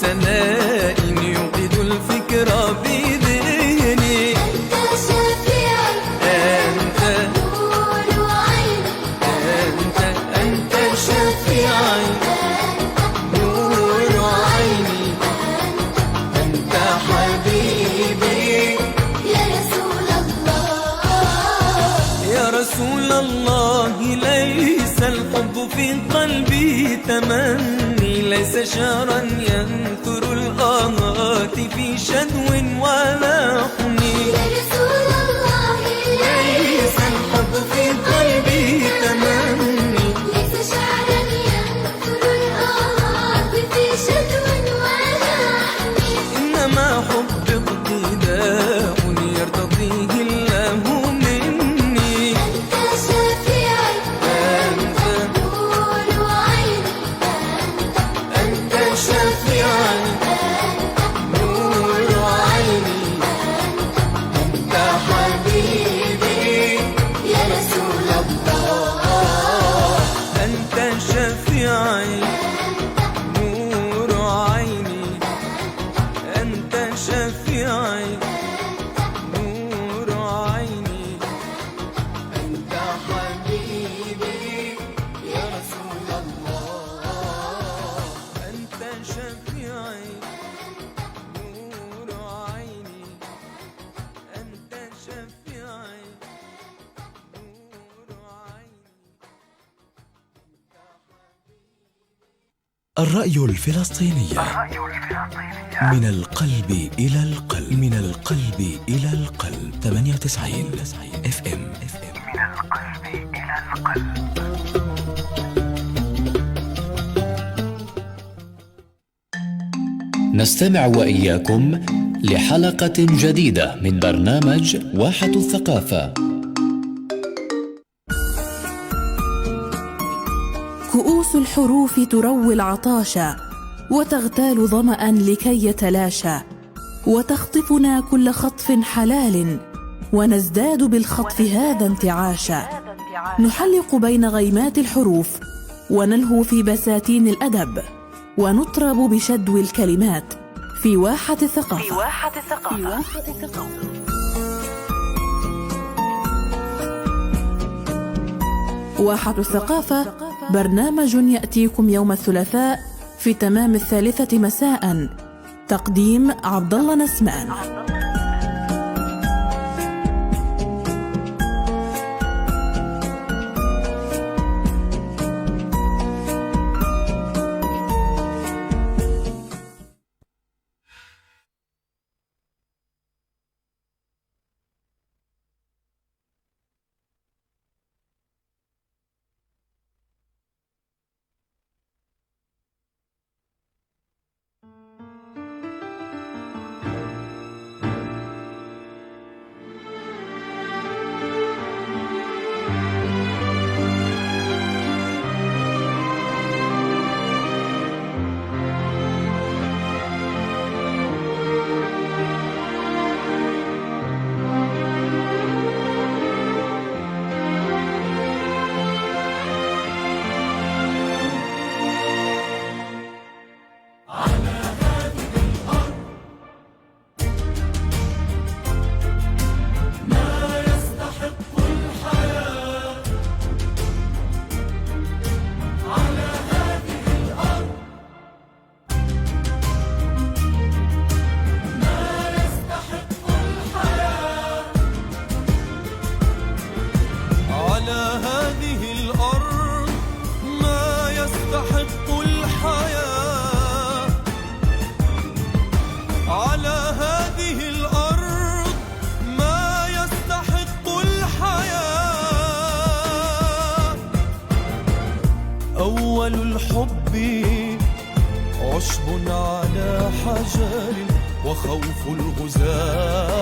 سناء يوقد الفكر بذهني. أنت شفيعي، أنت نور عيني، أنت شفيعي، نور عيني، أنت حبيبي يا رسول الله. يا رسول الله. ليس الحب في قلبي تمني، ليس شعرا ينثر الآهات في شدو ولا حني. يا رسول الله، ليس الحب في قلبي تمني، ليس شعرا ينثر الآهات في شدو ولا حني. إنما حب اقتداء يرتضيه الله مني. أنت شفيعي، أنت نور عيني، أنت شفيعي، نور عيني، أنت حبيبي يا رسول الله. أنت شفيعي، نور عيني، أنت شفيعي، نور عيني، أنت حبيبي يا رسول الله. أنت شفيعي، نور عيني، أنت شفيعي، نور عيني. الرأي الفلسطيني، من القلب إلى القلب، من القلب إلى القلب. 98 FM. من القلب إلى القلب. نستمع وإياكم لحلقة جديدة من برنامج واحة الثقافة. كؤوس الحروف تروي العطاش، وتغتال ظمأ لكي يتلاشى، وتخطفنا كل خطف حلال، ونزداد بالخطف هذا انتعاشا. نحلق بين غيمات الحروف، ونلهو في بساتين الأدب، ونطرب بشدو الكلمات في واحة الثقافة. واحة الثقافة برنامج يأتيكم يوم الثلاثاء في تمام 3 مساء. تقديم عبد الله نسمان. أول الحب عشب على حجر، وخوف الغزاة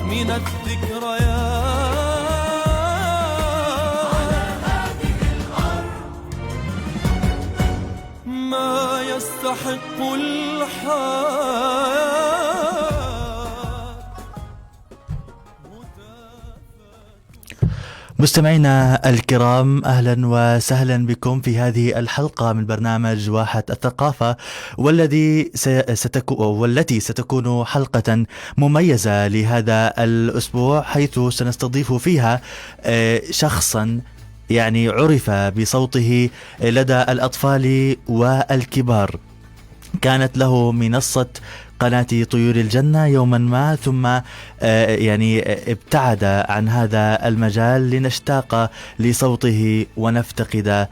من الذكريات. على هذه الأرض ما يستحق الحياة. مستمعينا الكرام، أهلا وسهلا بكم في هذه الحلقة من برنامج واحة الثقافة، والتي ستكون حلقة مميزة لهذا الأسبوع، حيث سنستضيف فيها شخصا يعني عرف بصوته لدى الأطفال والكبار. كانت له منصة قناة طيور الجنة يوما ما، ثم يعني ابتعد عن هذا المجال لنشتاق لصوته ونفتقد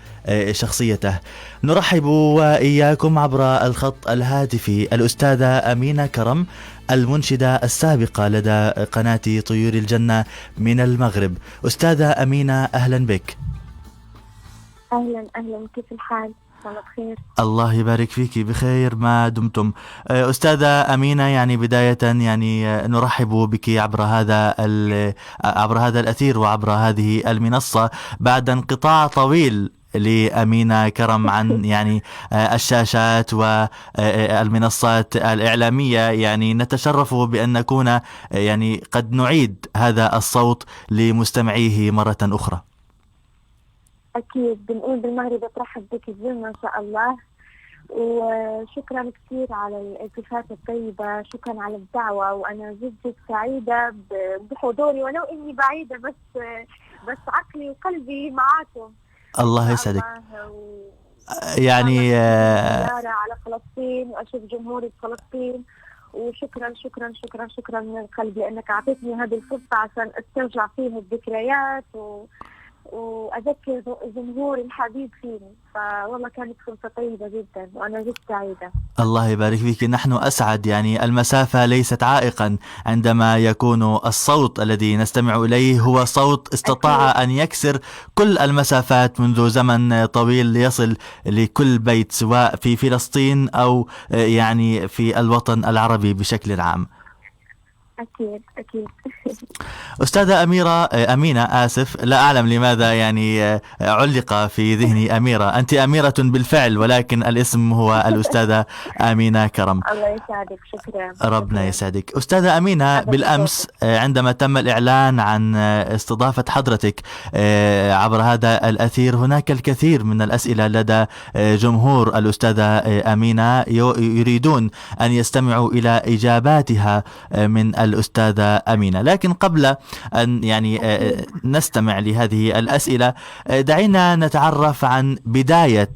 شخصيته. نرحب وإياكم عبر الخط الهاتفي الأستاذة أمينة كرم، المنشدة السابقة لدى قناة طيور الجنة من المغرب. أستاذة أمينة، أهلا بك. أهلا كيف الحال؟ بخير. الله يبارك فيك، بخير ما دمتم. أستاذة أمينة، يعني بداية يعني نرحب بك عبر هذا الأثير وعبر هذه المنصة بعد انقطاع طويل لأمينة كرم عن يعني الشاشات والمنصات الإعلامية. يعني نتشرف بأن نكون يعني قد نعيد هذا الصوت لمستمعيه مرة أخرى. أكيد بنقول بالمغرب ترحب بك الزلمة إن شاء الله، وشكرا كثير على الالتفات الطيبة، شكرا على الدعوة، وأنا جد سعيدة بحضوري ولو إني بعيدة، بس عقلي وقلبي معاكم. الله يسعدك. يعني على فلسطين وأشوف جمهوري بفلسطين، وشكرا شكرا شكرا شكرا من القلب لأنك أعطيتني هذه الفرصة عشان أسترجع فيها الذكريات وأذكر جمهوري الحبيب فيني. فوالله كانت فرصة طيبة جدا وأنا جدا سعيدة. الله يبارك فيك، نحن أسعد. يعني المسافة ليست عائقا عندما يكون الصوت الذي نستمع إليه هو صوت استطاع أن يكسر كل المسافات منذ زمن طويل ليصل لكل بيت، سواء في فلسطين أو يعني في الوطن العربي بشكل عام. أكيد. أستاذة أمينة، آسف، لا أعلم لماذا يعني علق في ذهني أميرة. أنت أميرة بالفعل، ولكن الاسم هو الأستاذة أمينة كرم. الله يسعدك، شكرا. ربنا يسعدك. أستاذة أمينة، بالأمس عندما تم الإعلان عن استضافة حضرتك عبر هذا الأثير، هناك الكثير من الأسئلة لدى جمهور الأستاذة أمينة يريدون أن يستمعوا إلى إجاباتها من الأستاذة أمينة. لكن قبل أن يعني نستمع لهذه الأسئلة، دعينا نتعرف عن بداية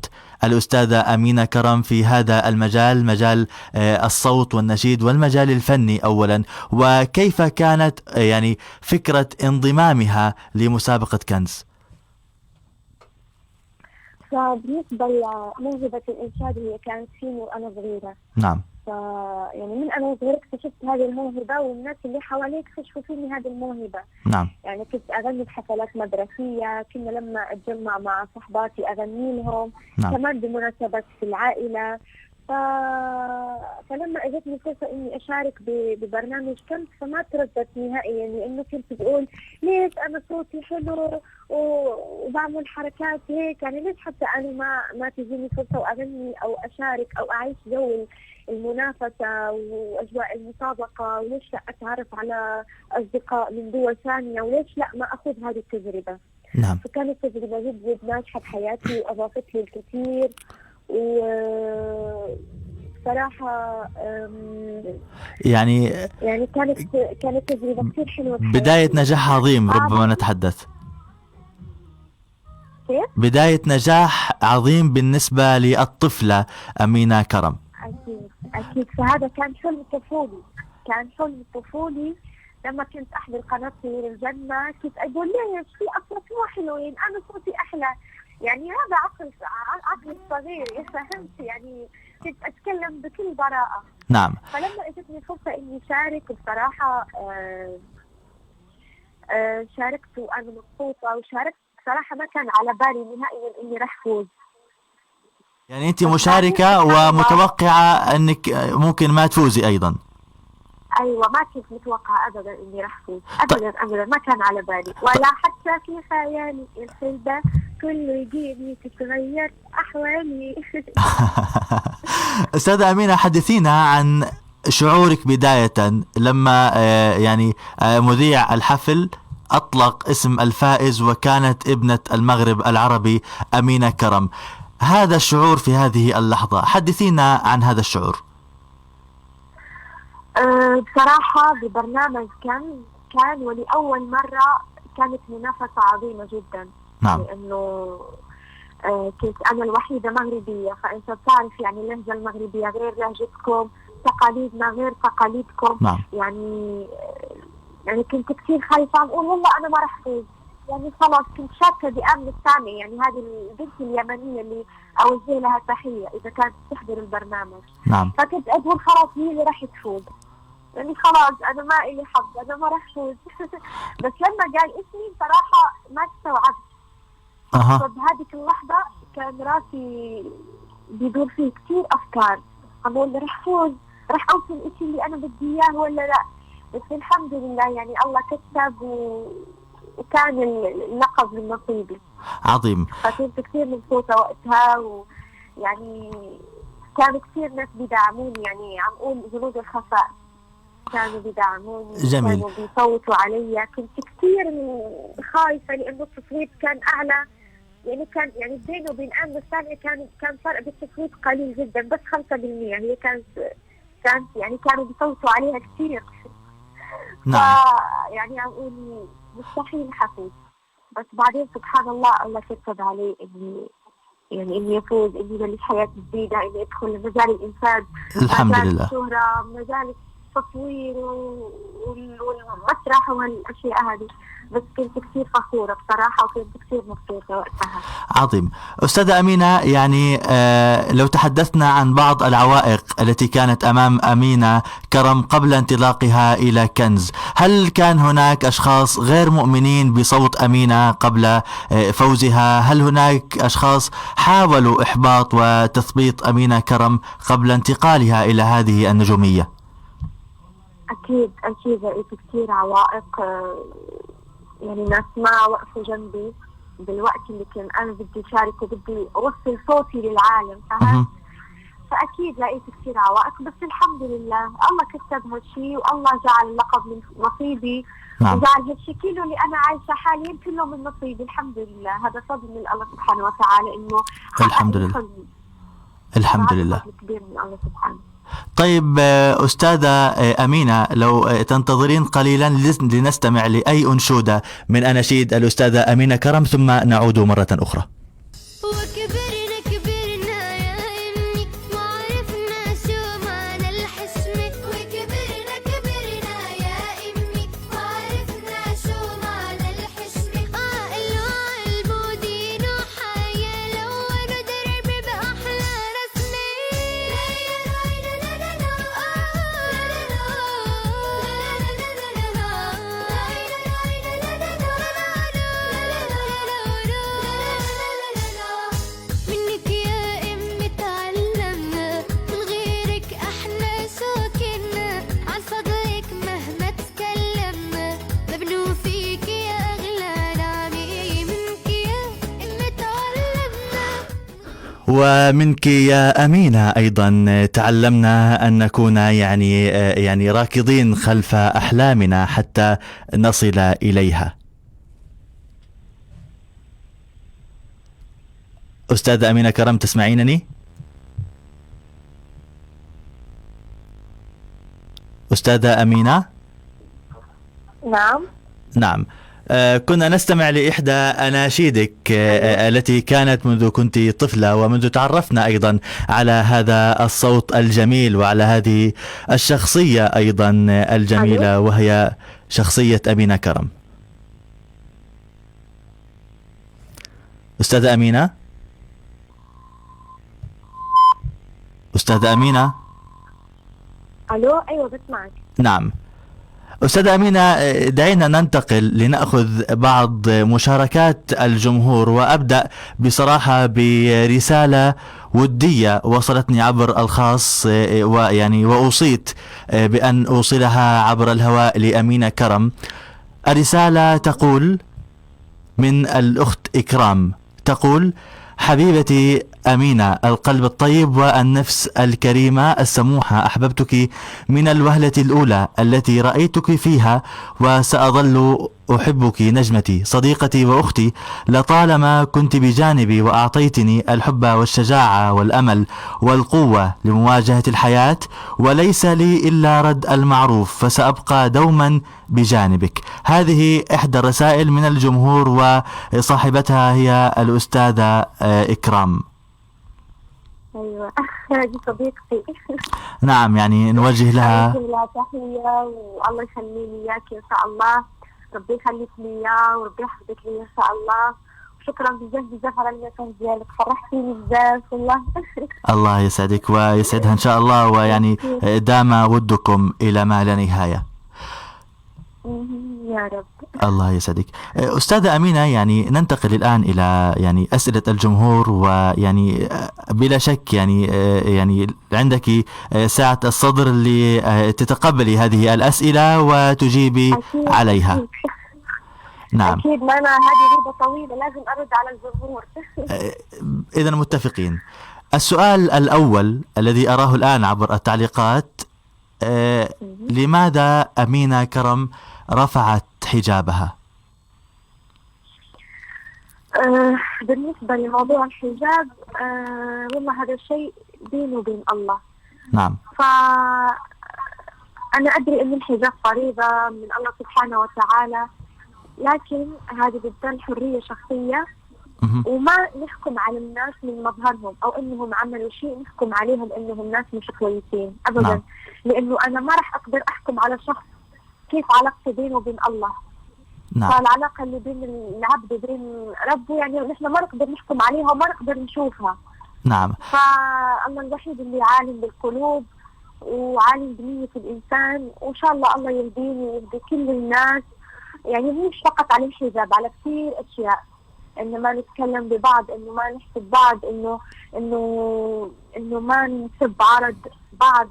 الأستاذة أمينة كرم في هذا المجال، مجال الصوت والنشيد والمجال الفني أولا، وكيف كانت يعني فكرة انضمامها لمسابقة كنز. فبالنسبة لموهبة الإنشاد هي كانت فيني وأنا صغيرة. نعم. يعني من أنا صغيرة اكتشفت هذه الموهبة، والناس اللي حوالي اكتشفوا فيني هذه الموهبة. نعم. يعني كنت أغني بحفلات مدرسية، كنا لما أتجمع مع صحباتي أغني لهم. نعم. كمان بمناسبات في العائلة. فلما اجتني فرصة اني اشارك ببرنامج كنز فما ترددت نهائيا، لانه كنت بقول ليش انا صوتي حلو وبعمل حركات هيك، يعني ليش حتى انا ما تجيني فرصة واغني او اشارك او اعيش جو المنافسة واجواء المسابقة، وليش لا اتعرف على اصدقاء من دول ثانية، وليش لا ما اخذ هذه التجربة. نعم. فكانت تجربة جد ناجحة بحياتي واضافت لي الكثير، وصراحة يعني كانت تجربة كثير حلوة. بداية نجاح عظيم ربما نتحدث. كيف؟ بداية نجاح عظيم بالنسبة للطفلة أمينة كرم. أكيد. فهذا كان حلم طفولي. لما كنت أحضر قناة طيور الجنة كنت أقول ليش في أصوات مو حلوين، أنا صوتي أحلى. يعني هذا عقل صغير، فهمت؟ يعني كنت أتكلم بكل براءة. نعم. فلما اجتني فرصة إني شارك بصراحة شاركت وأنا مبسوطة، وشاركت بصراحة ما كان على بالي نهائيا إني راح فوز. يعني أنت مشاركة ومتوقعة أنك ممكن ما تفوزي أيضا. أيوة، ما كنت متوقعة أبدا إني راح فوز، أبدا ما كان على بالي، ولا حتى في خيالي الخلدة كله يجيني تتغير أحوالي. أستاذة أمينة، حدثينا عن شعورك بداية لما يعني مذيع الحفل أطلق اسم الفائز وكانت ابنة المغرب العربي أمينة كرم. هذا الشعور في هذه اللحظة، حدثينا عن هذا الشعور. بصراحة ببرنامج كان ولأول مرة كانت منافسة عظيمة جدا. نعم. لأنه كنت أنا الوحيدة مغربية، فأنت بتعرف يعني اللهجة المغربية غير لهجتكم، تقاليدنا غير تقاليدكم. نعم. يعني كنت كثير خايفة، أقول والله أنا ما رح فوز، يعني خلاص كنت شاكة بأمن الثاني. يعني هذه البنت اليمنية اللي أوجه لها تحية إذا كانت تحضر البرنامج. نعم. فكنت أقول خلاص هي اللي رح تفوز، يعني خلاص أنا ما إلي حظ، أنا ما رح فوز. بس لما قال اسمي بصراحة ما استوعبت. فبهذيك اللحظة كان راسي بيدور فيه كثير أفكار، أقول رح فوز، رح أوصل إشي اللي أنا بدي إياه ولا لا. بس الحمد لله يعني الله كتب وكان اللقب من نصيبي. عظيم. فكنت كثير مبسوطة وقتها، ويعني كانوا كثير ناس بيدعموني، يعني عم أقول جنود الخفاء كانوا بيدعموني. جميل. كانوا بيصوتوا علي. كنت كثير خايفة لأنه التصويت كان أعلى، يعني كان يعني بينه وبين آمنة الثانية كان فرق بالتصويت قليل جدا، بس 5%. هي كانت يعني كانوا بيصوتوا عليها كثير. نعم. يعني أقول مستحيل حفوز، بس بعدين سبحان الله كتب عليه إني يفوز، إني بلش حياة جديدة، إني أدخل مجال الإنتاج، الحمد مجال لله. الشهرة، مجال التصوير والمسرح والأشياء هذه. بس كنت كثير فخورة بصراحة، وكنت كثير مبسوطة وقتها. عظيم. أستاذة أمينة، يعني لو تحدثنا عن بعض العوائق التي كانت أمام أمينة كرم قبل انطلاقها إلى كنز، هل كان هناك أشخاص غير مؤمنين بصوت أمينة قبل فوزها؟ هل هناك أشخاص حاولوا إحباط وتثبيط أمينة كرم قبل انتقالها إلى هذه النجومية؟ أكيد لقيت كثير عوائق. يعني ناس ما وقفوا جنبي بالوقت اللي كان أنا بدي أشارك وبدي أوصل صوتي للعالم، فأكيد لقيت كثير عوائق. بس الحمد لله الله كتب هالشيء، والله جعل اللقب من نصيبي. نعم. وجعل هالشيء كله اللي أنا عايشة حاليا كله من نصيبي، الحمد لله. هذا فضل من الله سبحانه وتعالى، إنه الحمد لله. الحمد لله. فضل كبير من الله سبحانه. طيب أستاذة أمينة، لو تنتظرين قليلا لنستمع لأي أنشودة من أناشيد الأستاذة أمينة كرم، ثم نعود مرة أخرى. كبرنا يا أمي ما عرفنا شو معنى الحشمة، وكبرنا يا أمي ما عرفنا شو معنى الحشمة. عقل ودين وحياة لونوا دربي بأحلى رسمة. منك يا أمي تعلمنا، من غيرك احنا شو كنا، عن فضلك مهما تكلمنا مبنو فيك يا أغلى نعمة. منك يا أمي تعلمنا. ومنك يا أمينة أيضا تعلمنا أن نكون يعني راكضين خلف أحلامنا حتى نصل إليها. أستاذة أمينة كرم، تسمعينني؟ أستاذة أمينة؟ نعم. كنا نستمع لإحدى أناشيدك التي كانت منذ كنت طفلة، ومنذ تعرفنا أيضا على هذا الصوت الجميل وعلى هذه الشخصية أيضا الجميلة، وهي شخصية أمينة كرم. أستاذة أمينة؟ أستاذة أمينة؟ ألو، أيوة بسمعك. نعم. أستاذة أمينة، دعينا ننتقل لنأخذ بعض مشاركات الجمهور، وأبدأ بصراحة برسالة ودية وصلتني عبر الخاص، وأوصيت بأن أوصلها عبر الهواء لأمينة كرم. الرسالة تقول من الأخت إكرام، تقول: حبيبتي أمينة، القلب الطيب والنفس الكريمة السموحة، أحببتك من الوهلة الأولى التي رأيتك فيها، وسأظل أحبك نجمتي صديقتي وأختي لطالما كنت بجانبي وأعطيتني الحب والشجاعة والأمل والقوة لمواجهة الحياة، وليس لي إلا رد المعروف، فسأبقى دوما بجانبك. هذه إحدى الرسائل من الجمهور، وصاحبتها هي الأستاذة إكرام. أيوة هذه صديقتي. نعم، يعني نوجه لها تحية، والله يخليني إياك إن شاء الله، ربي يخليك لي إياه وربي يحفظك لي إن شاء الله. شكرا بزاف بزاف على المسج ديالك، فرحتيني بزاف والله. الله يسعدك ويسعدها إن شاء الله، ويعني دام ودكم إلى ما لا نهاية. يا رب. الله يسعدك. أستاذة أمينة، يعني ننتقل الآن إلى يعني أسئلة الجمهور، ويعني بلا شك يعني عندك سعة الصدر لتتقبلي هذه الأسئلة وتجيبي أكيد عليها. أكيد. نعم، أكيد، ما أنا هذه غيبة طويلة لازم أرد على الجمهور. إذا متفقين. السؤال الأول الذي أراه الآن عبر التعليقات: لماذا أمينة كرم رفعت حجابها؟ بالنسبة لموضوع الحجاب، والله هذا الشيء بيني وبين الله. نعم. فأنا أدري أن الحجاب فريضة من الله سبحانه وتعالى، لكن هذه بتكون حرية شخصية، وما نحكم على الناس من مظهرهم أو أنهم عملوا شيء نحكم عليهم أنهم ناس مش كويسين أبدا. نعم. لأنه أنا ما راح أقدر أحكم على شخص كيف علاقته بينه وبين الله. نعم. فالعلاقة اللي بين العبد وبين ربه يعني نحن ما نقدر نحكم عليها وما نقدر نشوفها. نعم. فالله الوحيد اللي عالم بالقلوب وعالم بنية الإنسان، وإن شاء الله الله يهديني ويهدي كل الناس. يعني مش فقط على الحجاب، على كثير أشياء، إنه ما نتكلم ببعض، إنه ما نحسب بعض، إنه ما نسب عرض بعض.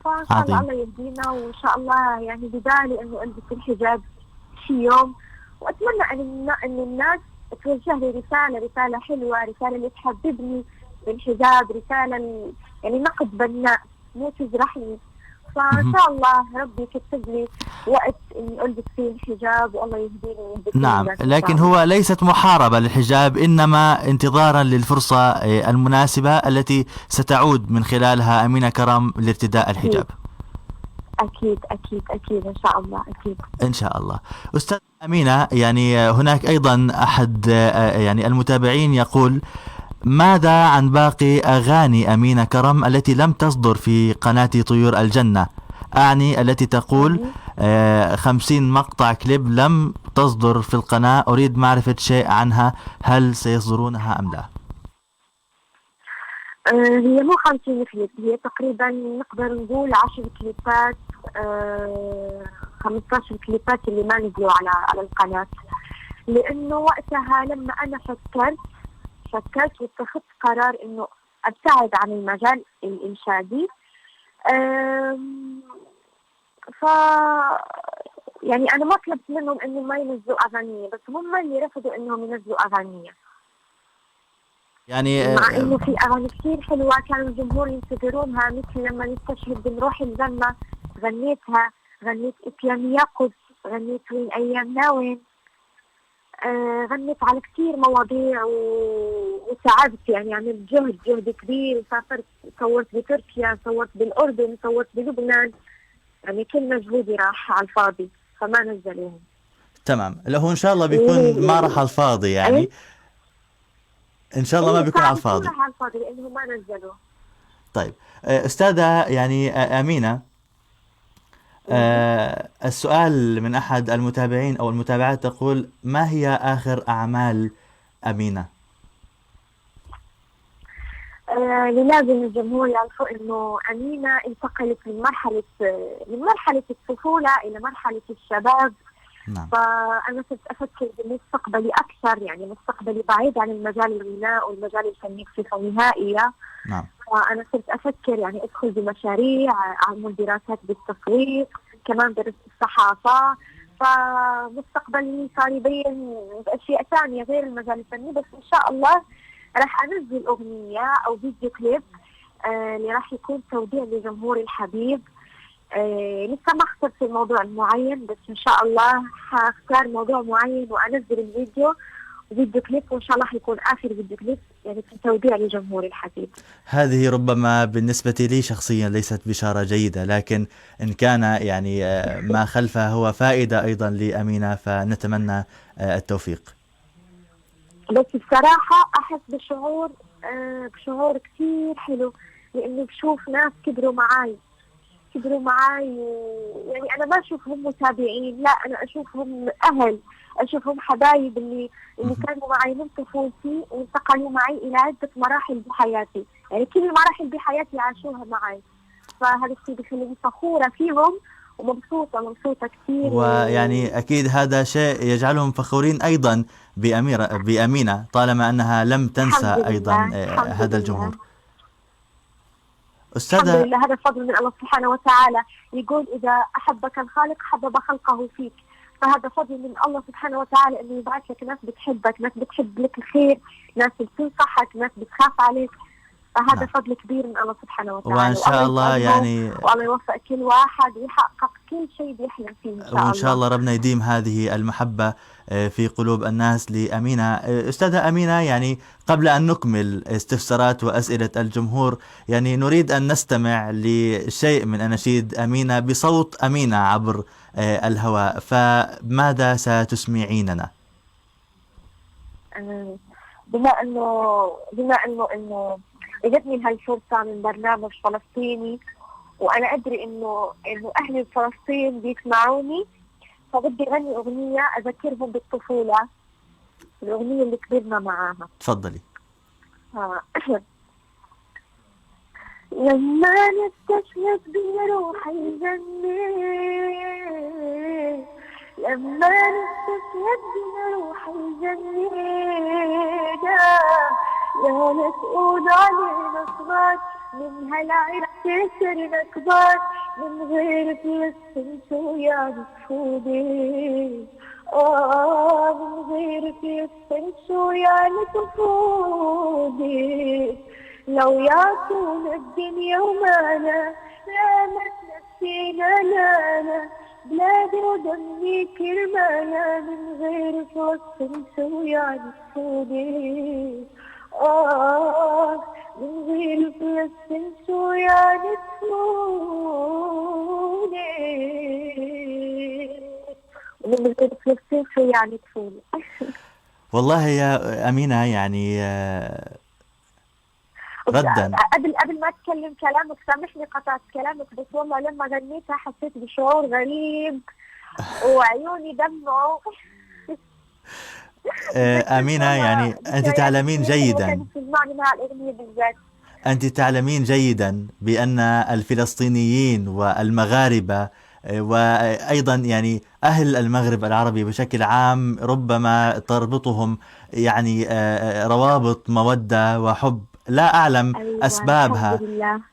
فإن شاء الله الله يهدينا، وإن شاء الله يعني بدالي إنه ألبس الحجاب شي يوم. وأتمنى أن الناس توجه لي رسالة حلوة، رسالة اللي تحببني بالحجاب، رسالة يعني نقد بناء مو تجرحني. فإن شاء الله ربي يكتب لي وقت إني ألبس فيه الحجاب، والله يهديني ويهدي. نعم، لكن هو ليست محاربة للحجاب، إنما انتظارا للفرصة المناسبة التي ستعود من خلالها أمينة كرم لارتداء الحجاب. أكيد أكيد أكيد إن شاء الله، أكيد إن شاء الله. أستاذ أمينة، يعني هناك أيضا أحد يعني المتابعين يقول: ماذا عن باقي أغاني أمينة كرم التي لم تصدر في قناة طيور الجنة؟ أعني التي تقول 50 مقطع كليب لم تصدر في القناة، أريد معرفة شيء عنها، هل سيصدرونها أم لا؟ هي مو 50 كليب، هي تقريبا نقدر نقول 10 كليبات، 15 كليبات اللي ما نزلوا على القناة. لأنه وقتها لما أنا فكرت واتخذت قرار إنه أبتعد عن المجال الإنشادي، يعني أنا ما طلبت منهم إنه ما ينزلوا أغانية، بس هم اللي رفضوا إنهم ينزلوا أغانية. يعني مع إنه في أغاني كثير حلوة كانوا الجمهور ينتظرونها، مثل لما نستشهد بنروح الجنة غنيتها، غنيت إتيان يقظ، غنيت وين أيامنا وين، غنيت على كثير مواضيع وتعبت، يعني عملت جهد كبير، سافرت، صورت بتركيا، صورت بالأردن، صورت بلبنان، يعني كل مجهودي راح على الفاضي، فما نزلوهم. تمام، له إن شاء الله بيكون ما راح على الفاضي، يعني إن شاء الله ما بيكون على الفاضي. على الفاضي لأنه ما نزلوا. طيب أستاذة يعني أمينة، السؤال من أحد المتابعين أو المتابعات تقول: ما هي آخر أعمال أمينة؟ لازم الجمهور يعرفوا إنه أمينة انتقلت من مرحلة الطفولة إلى مرحلة الشباب. نعم. فأنا صرت أفكر بمستقبلي أكثر، يعني مستقبلي بعيد عن المجال الغناء والمجال الفني بصفة نهائية. نعم. فأنا صرت أفكر يعني أدخل بمشاريع، أعمل دراسات بالتسويق، كمان درست الصحافة. فمستقبلي صار يبين بأشياء ثانية غير المجال الفني، بس إن شاء الله راح أنزل أغنية أو فيديو كليب اللي راح يكون توديع لجمهور الحبيب. لسه ما اخترت في الموضوع المعين، بس إن شاء الله حاختار موضوع معين وأنزل الفيديو كليب، وإن شاء الله حيكون آخر فيديو كليب يعني في توديع لجمهور الحبيب. هذه ربما بالنسبة لي شخصيا ليست بشارة جيدة، لكن إن كان يعني ما خلفه هو فائدة أيضا لأمينة، فنتمنى التوفيق. بس بصراحة أحس بشعور كثير حلو، لأني بشوف ناس كبروا معاي يعني أنا ما أشوفهم متابعين، لا أنا أشوفهم أهل، أشوفهم حبايب اللي كانوا معي من طفولتي وانتقلوا معي إلى عدة مراحل بحياتي، يعني كل المراحل بحياتي عاشوها معي، فهذا الشيء بيخليني فخورة فيهم ومبسوطة كثير. ويعني أكيد هذا شيء يجعلهم فخورين أيضا بأمينة طالما أنها لم تنسى أيضا هذا الجمهور. الحمد لله، هذا فضل من الله سبحانه وتعالى. يقول إذا أحبك الخالق حبب خلقه فيك، فهذا فضل من الله سبحانه وتعالى إنه يبعث لك ناس بتحبك، ناس بتحب لك الخير، ناس بتنصحك، ناس بتخاف عليك، فهذا فضل كبير من الله سبحانه وتعالى. وإن شاء الله يعني والله يوفق كل واحد ويحقق كل شيء بيحلم فيه إن شاء الله. وإن شاء الله ربنا يديم هذه المحبة في قلوب الناس لأمينة. أستاذة أمينة، يعني قبل أن نكمل استفسارات وأسئلة الجمهور، يعني نريد أن نستمع لشيء من أناشيد أمينة بصوت أمينة عبر الهواء، فماذا ستسمعيننا؟ بما انه اجتني هالفرصة من برنامج فلسطيني، وانا ادري انه اهل فلسطين بيسمعوني، فبدي اغني اغنية اذكرهم بالطفولة، الاغنية اللي كبرنا معاها. تفضلي. لما نستشهد بروح الجنة، لما نستشهد بروح الجنة، لا نسؤول علينا صغار، من هالعيب صرنا كبار، من غير فلسطين شو يعني طفولة، من غير فلسطين شو يعني طفولة، لو يعطونا الدنيا ومانا لا ما تنسينا، لا بلادي ودمي كرمانا، من غير فلسطين شو يعني طفولة، من غير فلسطين شو يعني طفولة، ومن غير فلسطين شو يعني طفولة. والله يا أمينة يعني ردا قبل ما اتكلم كلامك، سامحني قطعت كلامك، بس والله لما غنيتها حسيت بشعور غريب وعيوني دمعوا. أمينة، يعني أنت تعلمين جيدا، أنت تعلمين جيدا بأن الفلسطينيين والمغاربة وأيضا يعني أهل المغرب العربي بشكل عام ربما تربطهم يعني روابط مودة وحب، لا أعلم أسبابها،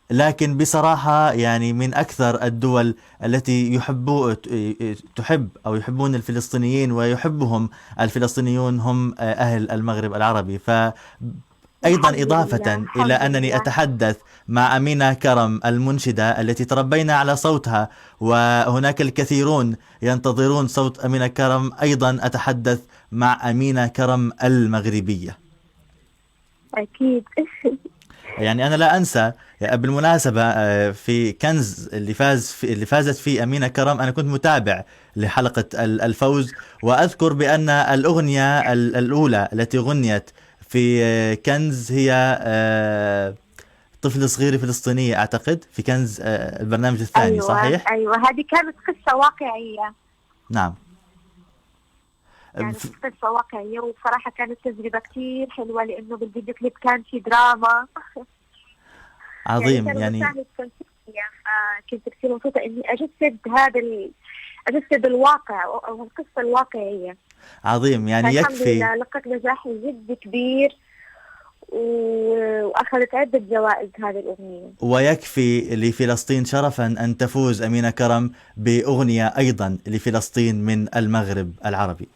لكن بصراحة يعني من أكثر الدول التي تحب أو يحبون الفلسطينيين ويحبهم الفلسطينيون هم أهل المغرب العربي. أيضا إضافة إلى أنني أتحدث مع أمينة كرم المنشدة التي تربينا على صوتها، وهناك الكثيرون ينتظرون صوت أمينة كرم، أيضا أتحدث مع أمينة كرم المغربية. أكيد. يعني أنا لا أنسى بالمناسبة في كنز اللي فازت فيه أمينة كرم، أنا كنت متابع لحلقة الفوز، وأذكر بأن الأغنية الأولى التي غنيت في كنز هي طفل صغير فلسطينية أعتقد، في كنز البرنامج الثاني. أيوة، صحيح؟ أيوة، هذه كانت قصة واقعية. نعم، كانت قصة واقعية، وبصراحة كانت تجربة كتير حلوة، لأنه بالفيديو كليب كان في دراما. عظيم. يعني كنت كثير مبسوطة إني أجسد الواقع أو القصة الواقعية. عظيم. يعني يكفي، الحمد لله لقت نجاح جد كبير، وأخذت عدة جوائز هذه الأغنية. ويكفي لفلسطين شرفا أن تفوز أمينة كرم بأغنية أيضا لفلسطين من المغرب العربي.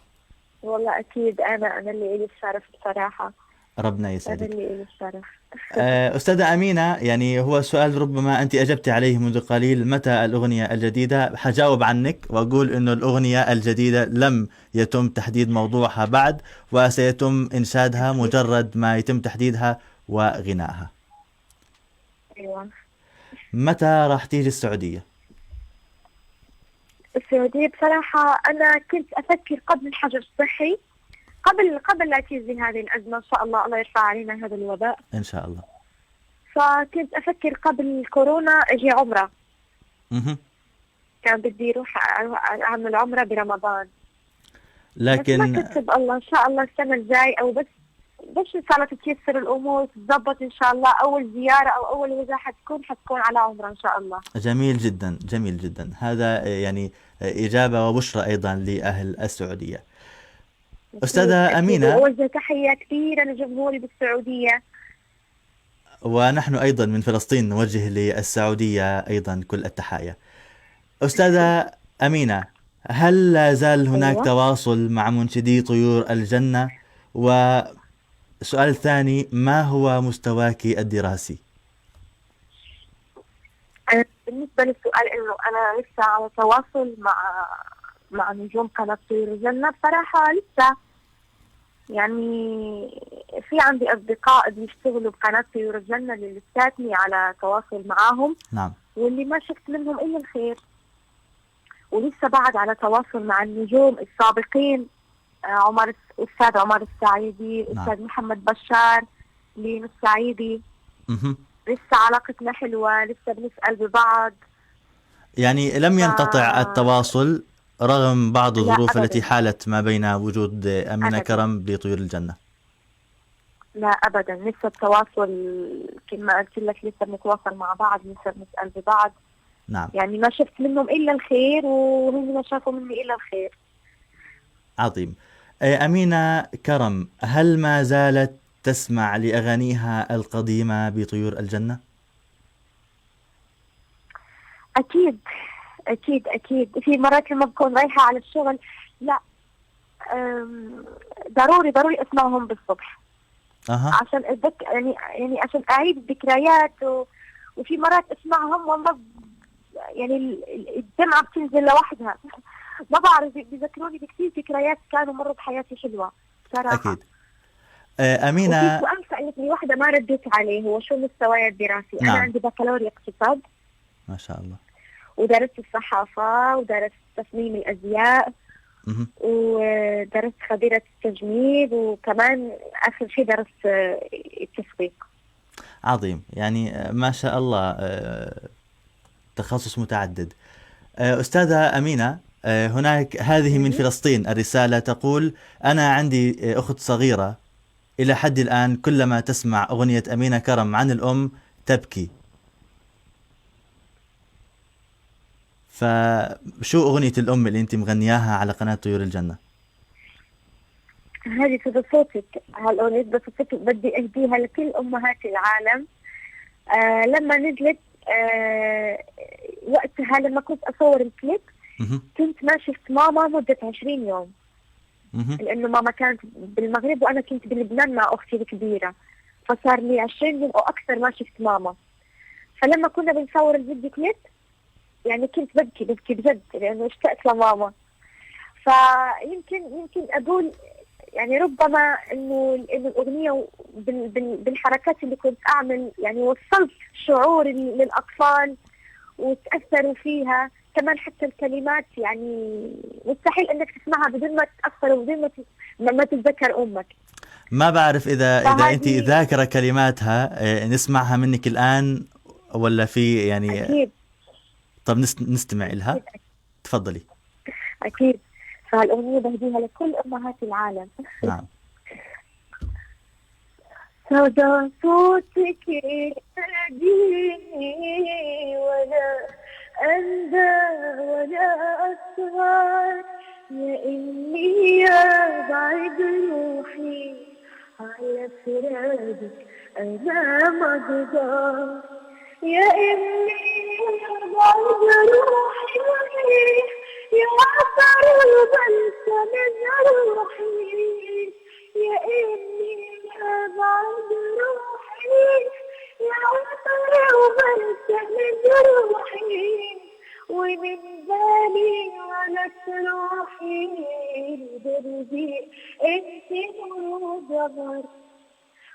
والله أكيد، أنا اللي إلي الشرف بصراحة. ربنا هذا يسعدك. اللي إلي الشرف. أستاذة أمينة، يعني هو سؤال ربما أنت أجبت عليه منذ قليل، متى الأغنية الجديدة؟ حجاوب عنك وأقول أنه الأغنية الجديدة لم يتم تحديد موضوعها بعد، وسيتم إنشادها مجرد ما يتم تحديدها وغنائها. أيوة. متى راح تيجي السعودية؟ السعودية بصراحة أنا كنت أفكر قبل الحجر الصحي، قبل لا تيجي هذه الأزمة إن شاء الله، الله يرفع علينا هذا الوباء إن شاء الله. فكنت أفكر قبل كورونا أجي عمرة. مه. كان بدي أروح أعمل عمرة برمضان، لكن بس ما كتب الله إن شاء الله السنة الجاي، أو بس إن شاء الله تتيسر الأمور وتتضبط إن شاء الله، أول زيارة أو أول وجهة حتكون على عمرة إن شاء الله. جميل جدا، جميل جدا. هذا يعني إجابة وبشرى أيضا لأهل السعودية. أستاذة أمينة، أوجه تحية كثيرة لجمهوري بالسعودية، ونحن أيضا من فلسطين نوجه للسعودية أيضا كل التحايا. أستاذة أمينة، هل لا زال هناك أيوة. تواصل مع منشدي طيور الجنة؟ والسؤال الثاني، ما هو مستواك الدراسي؟ بالنسبة للسؤال إنه أنا لسه على تواصل مع نجوم قناة طيور الجنة، بصراحة لسه يعني في عندي أصدقاء بيشتغلوا بقناة طيور الجنة اللي لساتني على تواصل معاهم، نعم. واللي ما شفت منهم إلا الخير، ولسه بعد على تواصل مع النجوم السابقين، الأستاذ عمر السعيدي، الأستاذ محمد بشار، لين السعيدي. لسه علاقتنا حلوة، لسه بنسأل ببعض، يعني لم ينقطع التواصل رغم بعض الظروف أبداً. التي حالت ما بين وجود أمينة أبداً. كرم بطيور الجنة. لا أبدا، لسه التواصل كما قلت لك، لسه بنتواصل مع بعض، لسه بنسأل ببعض. نعم. يعني ما شفت منهم إلا الخير، وهم ما شافوا مني إلا الخير. عظيم. أمينة كرم، هل ما زالت تسمع لأغانيها القديمة بطيور الجنة؟ أكيد أكيد أكيد. في مرات لما بكون رايحة على الشغل، لا ضروري أسمعهم بالصبح. عشان يعني عشان أعيد الذكريات، وفي مرات أسمعهم وما يعني الدمعة بتنزل لوحدها. ما بعرف، بيذكروني بكثير ذكريات كانوا مروا بحياتي حلوة صراحة. أكيد. أمينة، وفي سؤال سألتني واحدة ما رديت عليه، هو شو مستواي الدراسي؟ نعم. أنا عندي بكالوريا اقتصاد، ما شاء الله، ودرست الصحافة، ودرست تصميم الأزياء، ودرست خبيرة التجميل، وكمان آخر شيء درست التسويق. عظيم، يعني ما شاء الله، تخصص متعدد. أستاذة أمينة، هناك هذه من فلسطين الرسالة تقول: أنا عندي أخت صغيرة إلى حد الآن كلما تسمع أغنية أمينة كرم عن الأم تبكي. فشو أغنية الأم اللي أنت مغنياها على قناة طيور الجنة؟ هذه في صوتك، هالأغنية بصوتك بدي أهديها لكل أمهات العالم. لما نزلت وقتها، لما كنت أصور الكليب، كنت ما شفت ماما مدة 20 يوم، لأنه ماما كانت بالمغرب وأنا كنت بلبنان مع أختي الكبيرة، فصار لي 20 يوم أو أكثر ما شفت ماما. فلما كنا بنصور الفيديو كليب يعني كنت ببكي بجد، لأنه اشتقت لماما. فيمكن أقول يعني ربما إنه الأغنية بالحركات اللي كنت أعمل يعني وصلت شعور للأطفال وتأثروا فيها. كمان حتى الكلمات يعني مستحيل إنك تسمعها بدون ما تتأثر وبدون ما تتذكر أمك. ما بعرف إذا أنت ذاكرة كلماتها، نسمعها منك الآن ولا في يعني؟ أكيد. طب نستمع لها. تفضلي. أكيد. فالأغنية بهديها لكل أمهات العالم. نعم. صدى صوتك يناديني ولا أندى ولا أسهر، يا إني يا بعد روحي على فرادك أنا ما أقدر، يا إني يا بعد روحي يا عطر البلسم من روحي، يا إني يا بعد ومن بالي ولا تروحي دربي انت نور وقمر،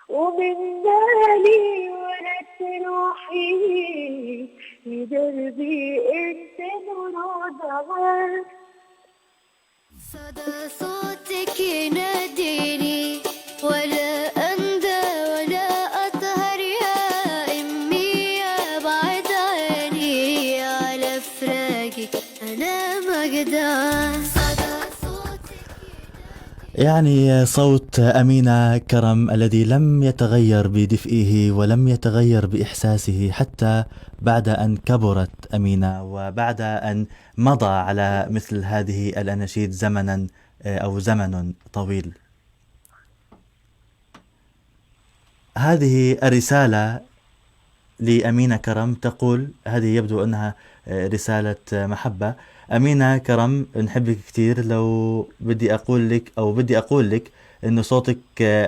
ومن بالي ولا تروحي دربي انت نور وقمر. صدى صوتك يناديني ولا أندى ولا أطهر يا أمي يا بعد عيني على فراقك أنا ما أقدر. صدى صوتك يعني صوت أمينة كرم الذي لم يتغير بدفئه ولم يتغير بإحساسه حتى بعد أن كبرت أمينة وبعد أن مضى على مثل هذه الأناشيد زمنا أو زمن طويل. هذه الرسالة لأمينة كرم تقول، هذه يبدو أنها رسالة محبة. أمينة كرم نحبك كتير، لو بدي أقول لك أو بدي أقول لك إنه صوتك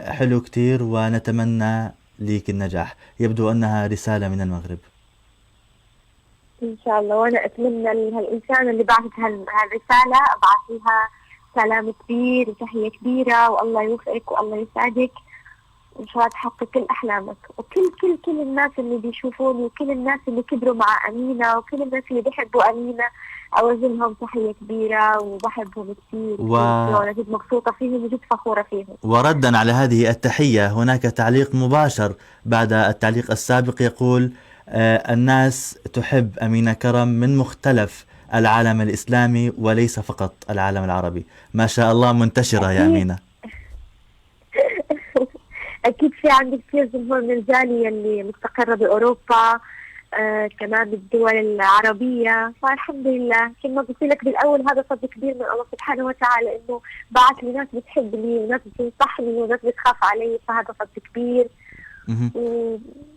حلو كتير ونتمنى لك النجاح. يبدو أنها رسالة من المغرب. إن شاء الله، وأنا أتمنى هالإنسان اللي بعثت هالرسالة أبعث لها سلام كبير وتحية كبيرة، والله يوفقك والله يسعدك، وإن شاء الله تحقق كل أحلامك. وكل الناس اللي بيشوفوني وكل الناس اللي كبروا مع أمينة وكل الناس اللي بيحبوا أمينة أوزلهم تحية كبيرة وبحبهم كثير وأنا جد مبسوطة فيهم وجد فخورة فيهم. وردا على هذه التحية هناك تعليق مباشر بعد التعليق السابق يقول الناس تحب أمينة كرم من مختلف العالم الإسلامي وليس فقط العالم العربي. ما شاء الله منتشرة يا أمينة. أكيد في عندك كثير جمهور من الجالية اللي مستقرة بأوروبا، كمان بالدول العربية، فالحمد لله. كما قلت لك بالأول هذا فضل كبير من الله سبحانه وتعالى، إنه بعث لي ناس بتحبني وناس بتنصحني وناس بتخاف علي، فهذا فضل كبير.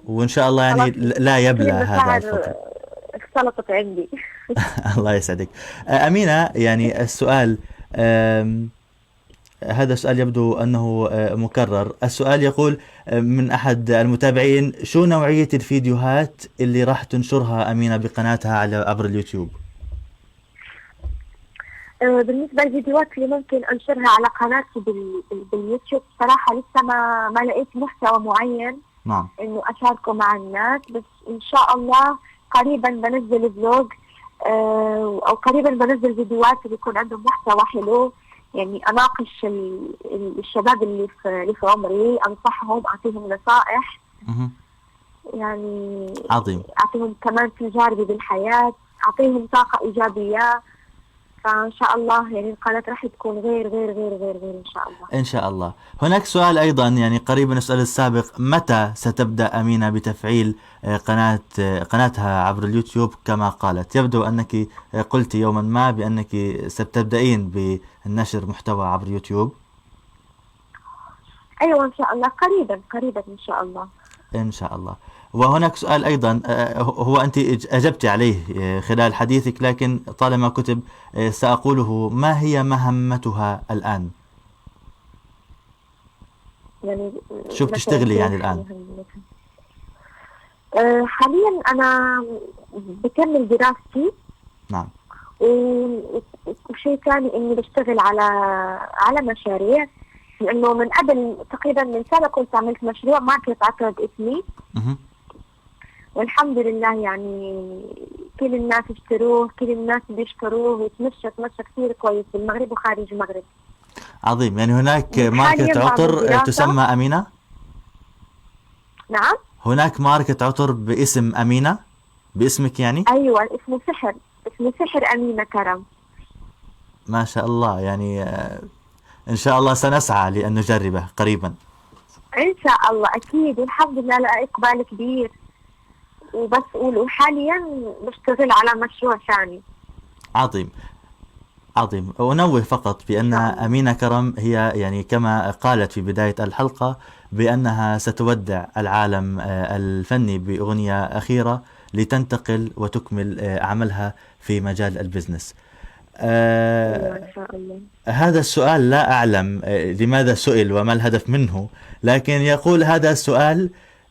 وإن شاء الله يعني لا يبلى هذا الفضل. اختلطت عندي. الله يسعدك أمينة. يعني السؤال هذا السؤال يبدو أنه مكرر. السؤال يقول من أحد المتابعين: شو نوعية الفيديوهات اللي راح تنشرها أمينة بقناتها عبر اليوتيوب؟ بالنسبة للفيديوهات اللي ممكن أنشرها على قناتي باليوتيوب، صراحة لسه ما لقيت محتوى معين نعم إنه أشاركه مع الناس، بس إن شاء الله قريبا بنزل فلوج أو قريبا بنزل فيديوهات اللي يكون عندهم محتوى حلو، يعني أناقش الشباب اللي في عمري، أنصحهم، أعطيهم نصائح، يعني عظيم، أعطيهم كمان تجاربي بالحياة، أعطيهم طاقة إيجابية. فإن شاء الله يعني القناة راح تكون غير غير غير غير غير إن شاء الله. إن شاء الله. هناك سؤال أيضا يعني قريب من السؤال السابق: متى ستبدأ أمينة بتفعيل قناتها عبر اليوتيوب كما قالت؟ يبدو أنك قلت يوما ما بأنك ستبدأين بالنشر محتوى عبر يوتيوب. أيوة إن شاء الله، قريبا إن شاء الله. إن شاء الله. وهناك سؤال أيضا هو أنت أجبت عليه خلال حديثك، لكن طالما كتب سأقوله: ما هي مهمتها الآن؟ يعني شو بتشتغلي يعني الآن؟ حاليا أنا بكمل دراستي. نعم. وشيء ثاني إني بشتغل على مشاريع، لأنه من قبل تقريبا من سنة كنت عملت مشروع ماركت عطر باسمي، والحمد لله يعني كل الناس اشتروه، كل الناس بيشتروه، وتمشى كثير كويس بالمغرب وخارج المغرب. عظيم. يعني هناك ماركة عطر تسمى أمينة؟ نعم، هناك ماركة عطر باسم أمينة باسمك يعني؟ أيوة، اسمه سحر أمينة كرم. ما شاء الله. يعني إن شاء الله سنسعى لأن نجربه قريبا إن شاء الله أكيد، والحمد لله لقى إقبال كبير، وبس وحاليا بشتغل على مشروع ثاني. عظيم. أنوه فقط بأن أمينة كرم هي يعني كما قالت في بداية الحلقة بأنها ستودع العالم الفني بأغنية أخيرة لتنتقل وتكمل عملها في مجال البزنس. إن شاء الله. هذا السؤال لا أعلم لماذا سئل وما الهدف منه، لكن يقول هذا السؤال: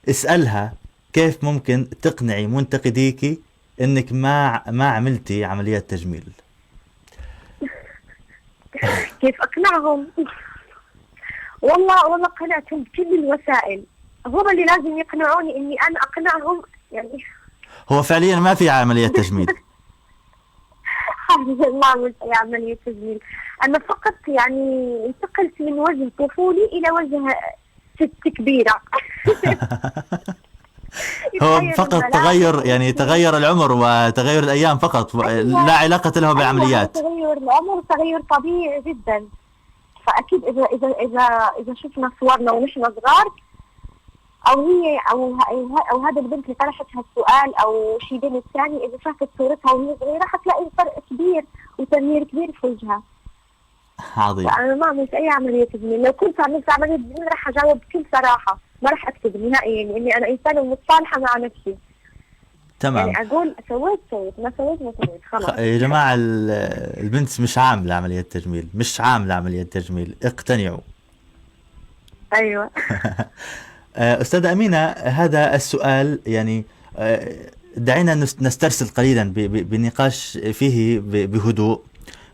اسألها كيف ممكن تقنعي منتقديك انك ما عملتي عمليات تجميل؟ كيف اقنعهم؟ والله قنعتهم بكل الوسائل، هم اللي لازم يقنعوني اني انا اقنعهم يعني. هو فعليا ما في عمليات تجميل؟ ما عملت اي عملية تجميل، انا فقط يعني انتقلت من وجه طفولي الى وجه ست كبيرة. هو فقط تغير، يعني تغير العمر وتغير الأيام فقط، لا علاقة له بالعمليات. تغير العمر تغير طبيعي جدا. فأكيد إذا شفنا صورنا ونحن صغار، أو هي أو هذا البنت اللي طرحت هالسؤال أو شي بنت ثاني، إذا شافت صورتها وهي صغيرة حتلاقي فرق كبير وتغيير كبير في وجهها. عظيم. أنا ما عملت أي عملية تجميل، لو كنت عملت عملية تجميل راح أجاوب بكل صراحة، ما راح أكتب نهائيا لأني أنا إنسانة متصالحة مع نفسي. تمام. يعني أقول سويت ما سويت خلاص. يا جماعة البنت مش عاملة عملية تجميل، مش عاملة عملية تجميل، اقتنعوا. أيوة. أستاذة أمينة، هذا السؤال يعني دعينا نسترسل قليلا بنقاش فيه بهدوء.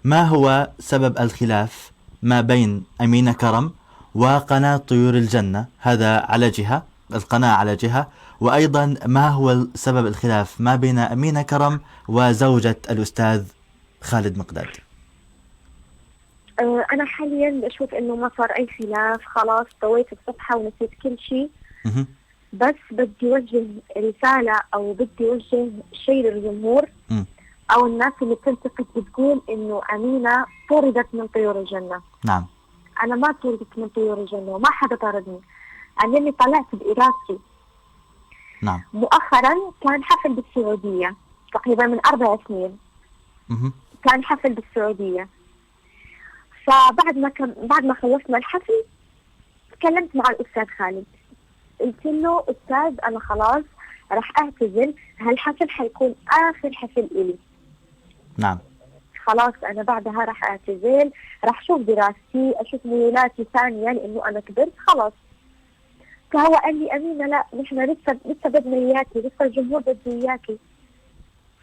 ما هو سبب الخلاف ما بين أمينة كرم وقناة طيور الجنة؟ هذا على جهة، القناة على جهة، وأيضا ما هو سبب الخلاف ما بين أمينة كرم وزوجة الأستاذ خالد مقداد؟ أنا حاليا بشوف إنه ما صار أي خلاف، خلاص طويت الصفحة ونسيت كل شيء. بس بدي وجه رسالة أو بدي وجه شيء للجمهور أو الناس اللي بتنتقد بتقول إنه أمينة طردت من طيور الجنة. نعم. أنا ما طردت من طيور الجنة وما حدا طردني، أنا اللي طلعت بإرادتي. نعم. مؤخرا كان حفل بالسعودية تقريبا من 4 سنين. كان حفل بالسعودية، بعد ما خلصنا الحفل تكلمت مع الأستاذ خالد، قلت له أستاذ أنا خلاص راح أعتزل، هالحفل حيكون آخر حفل إلي. نعم. خلاص أنا بعدها راح أعتزل، راح أشوف دراستي، أشوف ميولاتي ثانية لأنه أنا كبرت خلاص. فهو قال لي أمينة لا، نحن لسه بدنا إياكي، لسه الجمهور بده إياكي.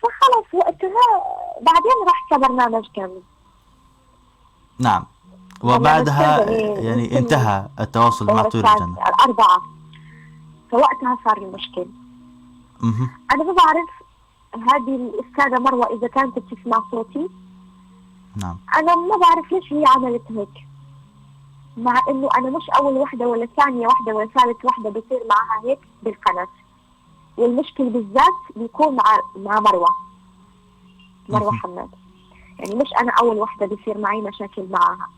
فخلاص وقتها بعدين رحت برنامج كامل. نعم. وبعدها يعني انتهى التواصل مع طيور الجنة 4. فوقتها صار المشكل. أنا ما بعرف هذه الأستاذة مروة إذا كانت بتسمع صوتي. نعم. أنا ما بعرف ليش هي عملت هيك، مع إنه أنا مش أول وحدة ولا ثانية وحدة ولا ثالث وحدة بيصير معها هيك بالقناة، والمشكل بالذات بيكون مع مروة حماد. يعني مش أنا أول وحدة بيصير معي مشاكل معها،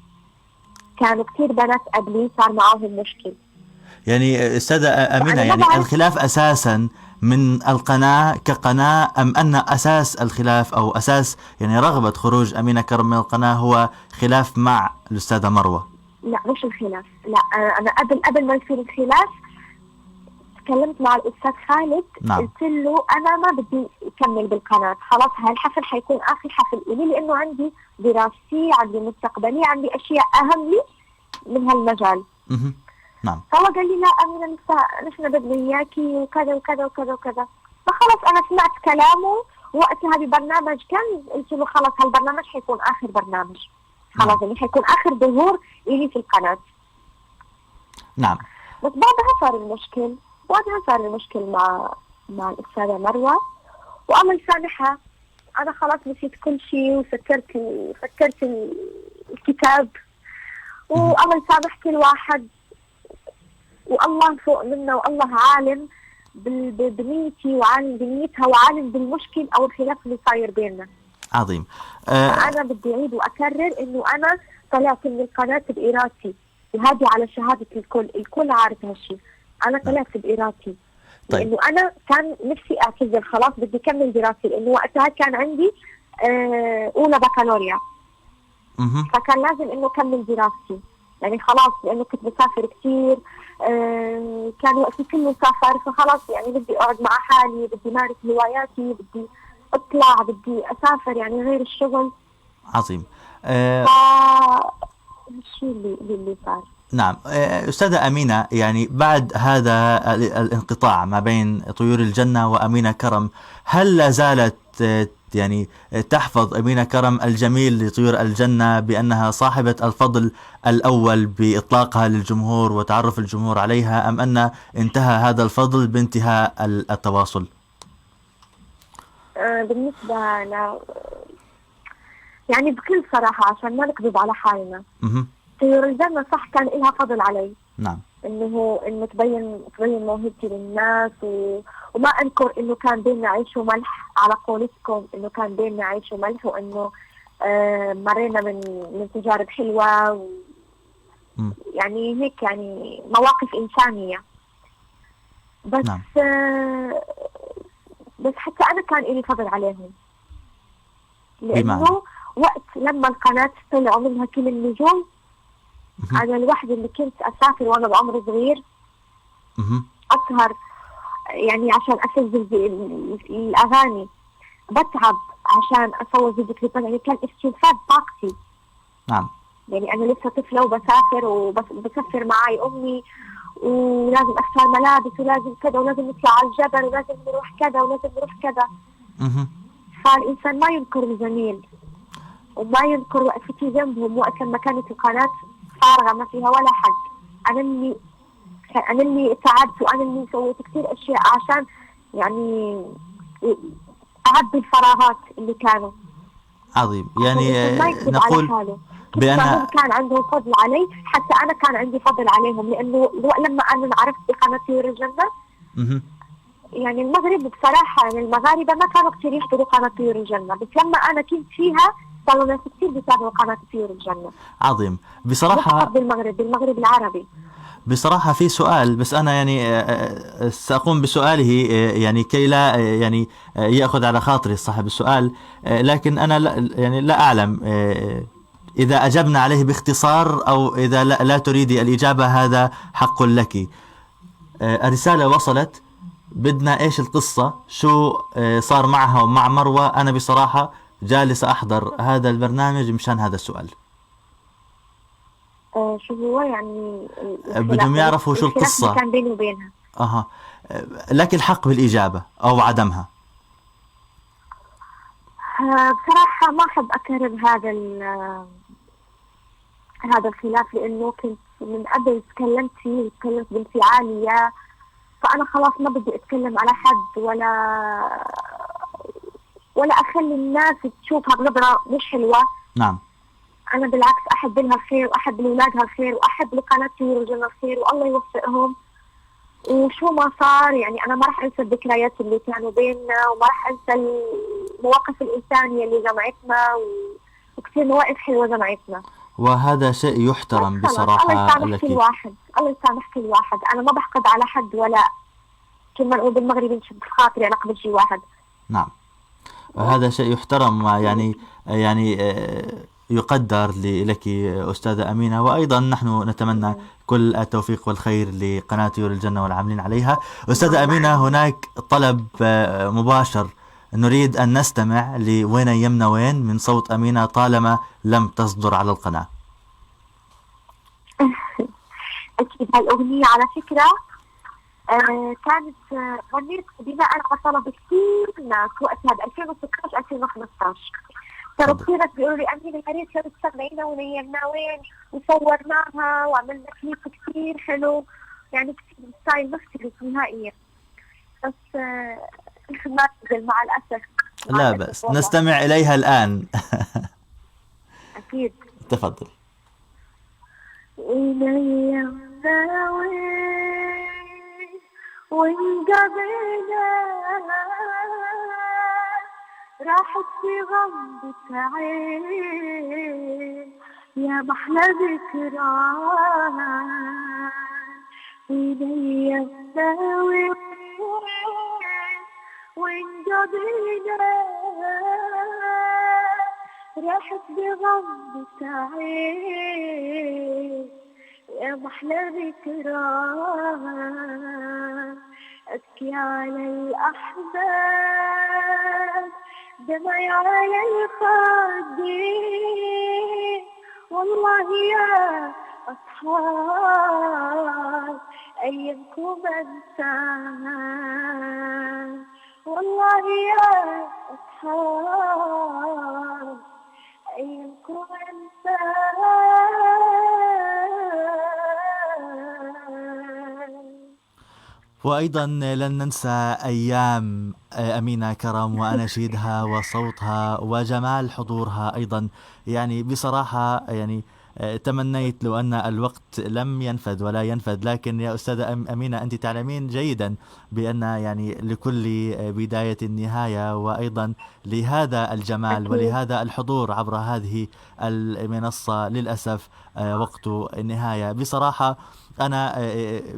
كانوا كتير بنات قبلي صار معاهم مشكل. يعني أستاذة أمينة، يعني الخلاف أساسا من القناة كقناة، أم أن أساس الخلاف أو أساس يعني رغبة خروج أمينة كرم من القناة هو خلاف مع الأستاذة مروة؟ لا مش الخلاف، لا أنا قبل ما يصير الخلاف تكلمت مع الأستاذ خالد. نعم. قلت له أنا ما بدي أكمل بالقناة، خلاص هالحفل حيكون آخر حفل إلي لأنه عندي دراستي، عندي مستقبلي، عندي أشياء أهم لي من هالمجال. نعم. فهو قال لي لا أمينة نحن بدنا إياكي وكذا وكذا وكذا وكذا. فخلص أنا سمعت كلامه وقتها ببرنامج كان، قلت له خلاص هالبرنامج حيكون آخر برنامج، خلاص يعني حيكون آخر ظهور إلي في القناة. نعم. بس بعدها صار المشكل مع الأستاذة مروة، وأنا مسامحة. أنا خلاص نسيت كل شيء وفكرت الكتاب، وأنا مسامح كل واحد، والله فوق منا، والله عالم بنيتي وعالم بنيتها وعالم بالمشكل أو الخلاف اللي صاير بيننا. عظيم. أنا بدي أعيد وأكرر إنه أنا طلعت من القناة بإرادتي، وهذه على شهادة الكل عارف هالشيء. أنا طلعت بإرادتي. طيب. لأنه أنا كان نفسي أعتزل خلاص، بدي أكمل دراستي لأنه وقتها كان عندي أولى بكالوريا. فكان لازم إنه أكمل دراستي، يعني خلاص لأنه كنت بسافر كثير، كان وقتي كله سافر، فخلاص يعني بدي أقعد مع حالي، بدي مارس هواياتي، بدي أطلع، بدي أسافر يعني غير الشغل. عظيم. الشيء اللي صار. نعم. أستاذة أمينة، يعني بعد هذا الانقطاع ما بين طيور الجنة وأمينة كرم، هل لا زالت يعني تحفظ أمينة كرم الجميل لطيور الجنة بأنها صاحبة الفضل الأول بإطلاقها للجمهور وتعرف الجمهور عليها، أم أن انتهى هذا الفضل بانتهاء التواصل؟ بالنسبة يعني بكل صراحة عشان ما نكذب على حالنا، طيور الجنة صح كان لها فضل علي. نعم. انه تبين موهبتي للناس وما انكر انه كان بيننا عيش وملح على قولتكم، انه كان بيننا عيش وملح، وانه مرينا من تجارب حلوة يعني هيك، يعني مواقف إنسانية. بس نعم. بس حتى أنا كان لي فضل عليهم، لأنه بمعنى؟ وقت لما القناة طلعوا منها كل النجوم، أنا الوحدة اللي كنت أسافر وأنا بعمر صغير أسهر يعني عشان أسجل الأغاني، بتعب عشان أصور فيديو كليبات، يعني كان استنفاد طاقتي. نعم. يعني أنا لسه طفلة وبسافر وبسافر معي أمي، ولازم أختار ملابس، ولازم كذا، ولازم نطلع على الجبل، ولازم نروح كذا، ولازم نروح كذا. فالإنسان ما ينكر الجميل وما ينكر وقفتي جنبهم وقت لما كانت القناة فارغة ما فيها ولا حد. أنا اللي تعبت، وأنا اللي سويت كثير أشياء عشان يعني أعبي الفراغات اللي كانوا. عظيم. يعني نقول بأن كان عندهم فضل علي، حتى أنا كان عندي فضل عليهم، لأنه لما أنا عرفت بقناة طيور الجنة يعني المغرب بصراحة، يعني المغاربة ما كانوا كثير يحضروا قناة طيور الجنة، بس لما أنا كنت فيها صاروا ناس كثير بيتابعوا قناة طيور الجنة. عظيم. بصراحة بالمغرب العربي. بصراحة في سؤال، بس أنا يعني سأقوم بسؤاله يعني كي لا يعني يأخذ على خاطري صاحب السؤال، لكن أنا لا أعلم إذا أجبنا عليه باختصار أو إذا لا تريدي الإجابة، هذا حق لك. الرسالة وصلت، بدنا إيش القصة، شو صار معها ومع مروة. أنا بصراحة جالس أحضر هذا البرنامج مشان هذا السؤال. شو هو يعني بدهم يعرفوا شو القصة كان بيني وبينها. لك الحق بالإجابة أو عدمها. بصراحة ما أحب أكرر هذا الخلاف، لأنه كنت من قبل تكلمت فيه وتكلمت بانفعالية، فأنا خلاص ما بدي أتكلم على حد ولا أخلي الناس تشوفها بنظرة مش حلوة. نعم. أنا بالعكس أحب لها الخير، وأحب لأولادها الخير، وأحب لقناة طيور الجنة الخير، والله يوفقهم. وشو ما صار يعني أنا ما راح أنسى الذكريات اللي كانوا بيننا، وما راح أنسى المواقف الإنسانية اللي جمعتنا، وكثير مواقف حلوة جمعتنا، وهذا شيء يحترم بصراحة. الله يسامح كل واحد، الله يسامح كل واحد. أنا ما بحقد على حد، ولا كما نقول بالمغربي نشد خاطري أنا قبل شيء واحد. نعم. هذا شيء يحترم، يعني يقدر لك أستاذة أمينة، وأيضا نحن نتمنى كل التوفيق والخير لقناة طيور الجنة والعاملين عليها. أستاذة أمينة، هناك طلب مباشر، نريد أن نستمع لوين يمنا وين من صوت أمينة طالما لم تصدر على القناة. أكيد. هالأغنية على فكرة كانت غنيت بناء على طلب كثير ناس وقت هذا 2016 2015. صاروا كثير ناس بيقولوا لي أمينة يا ريت لو تسمعينا وين يمنا وين، وصورناها وعملنا كليب كثير حلو، يعني كثير ستايل مختلف نهائيا، بس ما نزل مع الأسف. لا بس نستمع إليها الآن. أكيد. تفضل. وانقضينا راحت في غمضة عين، يا محلى ذكرى إلي الساوي، وانقضينا راحت بغمضة عين، يا محلى ذكرى أبكي على الأحباب، دمعي على الخدين، والله يا أصحاب أصحاب أيامكم أنساها، والله يا أصحاب أيامكم أنساها. وأيضا لن ننسى أيام أمينة كرم وأناشيدها وصوتها وجمال حضورها أيضا. يعني بصراحة يعني تمنيت لو أن الوقت لم ينفذ ولا ينفذ، لكن يا أستاذة أمينة أنت تعلمين جيدا بأن يعني لكل بداية نهاية، وأيضا لهذا الجمال ولهذا الحضور عبر هذه المنصة للأسف وقت النهاية. بصراحة أنا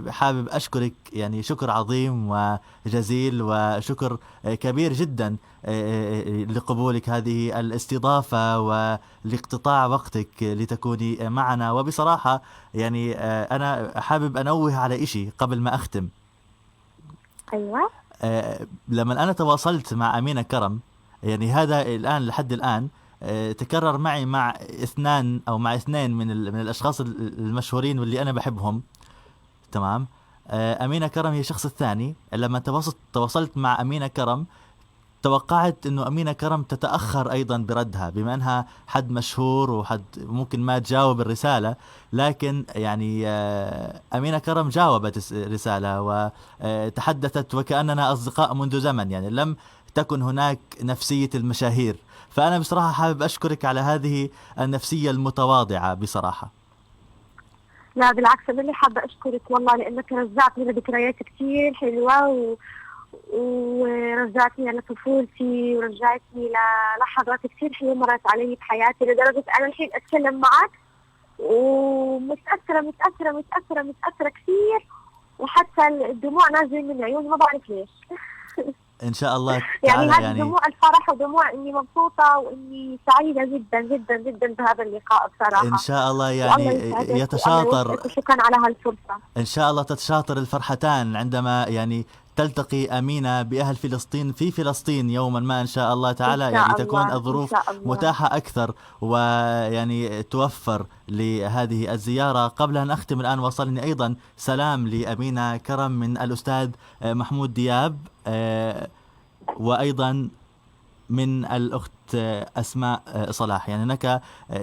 حابب أشكرك يعني شكر عظيم وجزيل وشكر كبير جدا لقبولك هذه الاستضافة ولاقتطاع وقتك لتكوني معنا. وبصراحة يعني أنا حابب أنوه على إشي قبل ما أختم. أيوة. لما أنا تواصلت مع أمينة كرم، يعني هذا الآن لحد الآن تكرر معي مع اثنين من الأشخاص المشهورين واللي أنا بحبهم. تمام. أمينة كرم هي الشخص الثاني. لما تواصلت مع أمينة كرم توقعت أنه أمينة كرم تتأخر أيضا بردها بما أنها حد مشهور وحد ممكن ما تجاوب الرسالة، لكن يعني أمينة كرم جاوبت الرسالة وتحدثت وكأننا أصدقاء منذ زمن، يعني لم تكن هناك نفسية المشاهير. فأنا بصراحة حابب أشكرك على هذه النفسية المتواضعة بصراحة. لا بالعكس، أنا اللي حابة أشكرك والله، لأنك رجعتني لذكريات كتير حلوة ورجعتني لطفولتي ورجعتني للحظات كتير حلوة مرت علي بحياتي، لدرجة أنا الحين أتكلم معك ومتأثرة متأثرة متأثرة متأثرة كثير، وحتى الدموع نازلة من عيوني ما بعرف ليش. إن شاء الله يعني هذه دموع الفرح ودموع إني مبسوطة وإني سعيدة جدا جدا جدا بهذا اللقاء بصراحة. إن شاء الله يعني يتشاطر، شكرا على هالفرصة. إن شاء الله تتشاطر الفرحتان عندما يعني تلتقي أمينة بأهل فلسطين في فلسطين يوما ما إن شاء الله تعالى. يعني تكون الظروف متاحة أكثر ويعني توفر لهذه الزيارة. قبل أن أختم الآن وصلني أيضا سلام لأمينة كرم من الأستاذ محمود دياب، وأيضا من الأخت أسماء صلاح. يعني هناك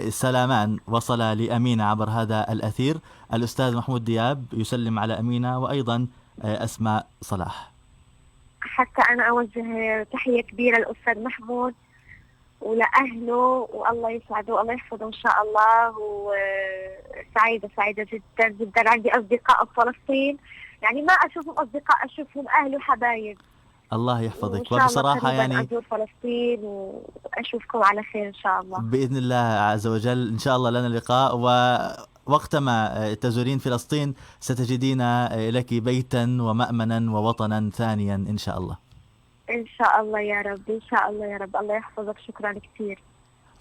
سلامان وصل لأمينة عبر هذا الأثير. الأستاذ محمود دياب يسلم على أمينة وأيضا أسماء صلاح. حتى أنا أوجه تحية كبيرة للأستاذ محمود ولأهله، والله يسعده والله يحفظه إن شاء الله. وسعيدة سعيدة جدا جدا. عندي أصدقاء في فلسطين، يعني ما أشوفهم أصدقاء، أشوفهم أهل وحبايب. الله يحفظك. وبصراحة يعني أزور فلسطين وأشوفكم على خير إن شاء الله بإذن الله عز وجل. إن شاء الله لنا لقاء، ووقتما تزورين فلسطين ستجدين لك بيتا ومأمنا ووطنا ثانيا إن شاء الله. إن شاء الله يا رب، إن شاء الله يا رب. الله يحفظك، شكرا كثير.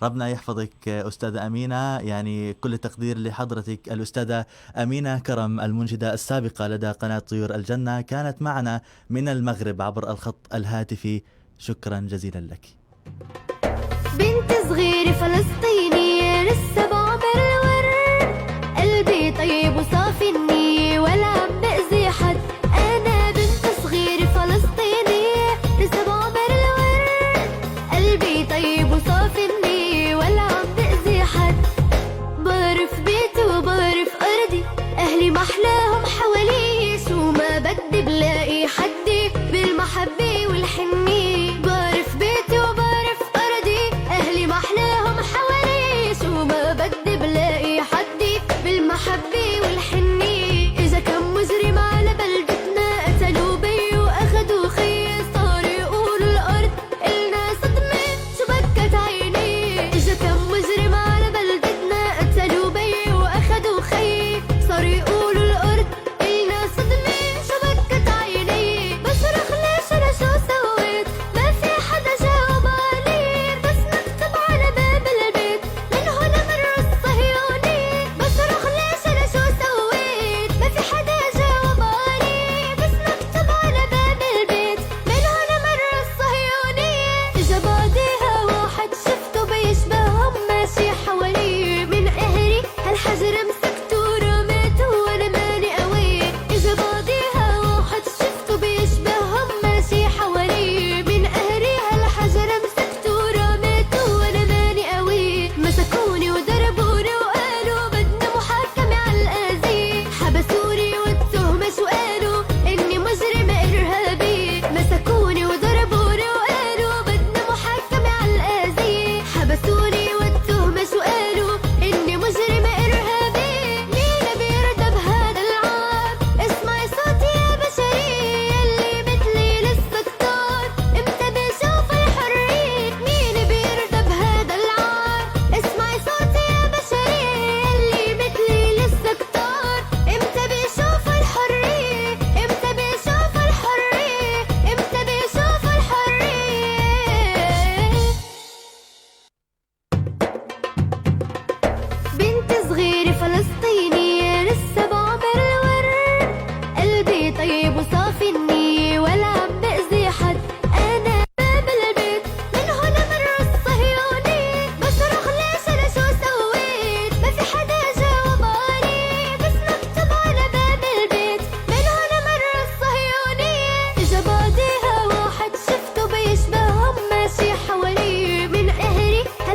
ربنا يحفظك أستاذة أمينة. يعني كل التقدير لحضرتك الأستاذة أمينة كرم، المنشدة السابقة لدى قناة طيور الجنة، كانت معنا من المغرب عبر الخط الهاتفي. شكرا جزيلا لك. بنت صغيرة فلسطينية لسه بعمر الورد، قلبي طيب وصافي النية ولا عم بأذي حد. أنا بنت صغيرة فلسطينية لسه بعمر الورد، قلبي طيب وصافي النية ولا عم بأذي حد. بعرف بيتي وبعرف أرضي، أهلي محلاهم حوالي، شو ما بدي بلاقي حدي بالمحبة والحنية. بعرف بيتي وبعرف أرضي، أهلي محلاهم حوالي، شو ما بدي بلاقي حدي بالمحبة والحنية. إذا كان مجرم على بلدتنا قتلوا بي وأخدوا خي، صار يقولوا الأرض إلنا صدمة، شو بكت عيني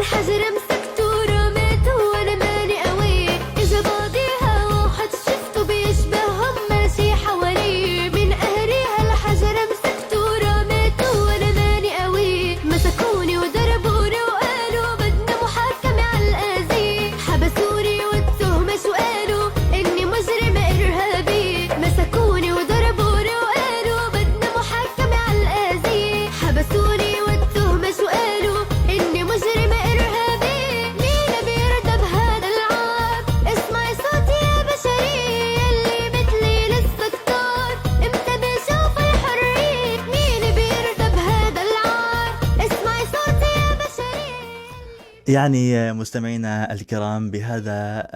الحجر مسكته ورميته وانا ماني قوي اجا بعضيها واحد شفته بيشبههم ماشي حوالي من قهريها الحجر مسكته ورميته وانا ماني قوي مسكوني وضربوني وقالوا بدنا محاكمة على القاضي حبسوني والتهمة شو قالوا اني مجرم ارهابي مسكوني وضربوني وقالوا بدنا محاكمة على القاضي حبسوني والتهمة شو قالوا اني مجرم ارهابي مين بيرضى بهذا العار اسمعي صوتي يا بشرية اللي مثلي لسه كتار امتى بشوف الحرية مين بيرضى بهذا العار اسمعي صوتي يا بشرية. يعني مستمعينا الكرام، بهذا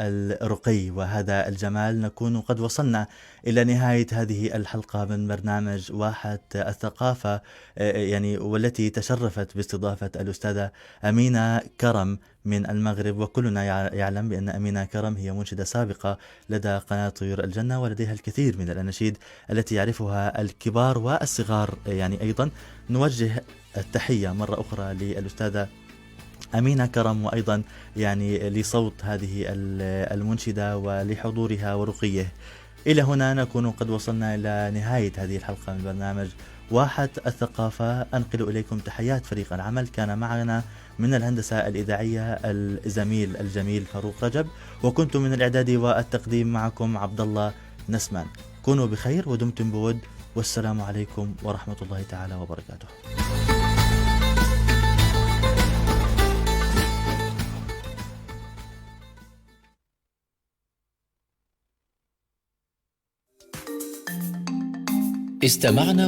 الرقي وهذا الجمال نكون قد وصلنا إلى نهاية هذه الحلقة من برنامج واحة الثقافة، يعني والتي تشرفت باستضافة الأستاذة أمينة كرم من المغرب. وكلنا يعلم بأن أمينة كرم هي منشدة سابقة لدى قناة طيور الجنة، ولديها الكثير من الأناشيد التي يعرفها الكبار والصغار. يعني أيضا نوجه التحية مرة أخرى للأستاذة أمينة كرم، وأيضا يعني لصوت هذه المنشدة ولحضورها ورقيه. إلى هنا نكون قد وصلنا إلى نهاية هذه الحلقة من برنامج واحة الثقافة. أنقل إليكم تحيات فريق العمل. كان معنا من الهندسة الإذاعية الزميل الجميل فاروق رجب، وكنت من الإعداد والتقديم معكم عبد الله نسمان. كونوا بخير ودمتم بود، والسلام عليكم ورحمة الله تعالى وبركاته. استمعنا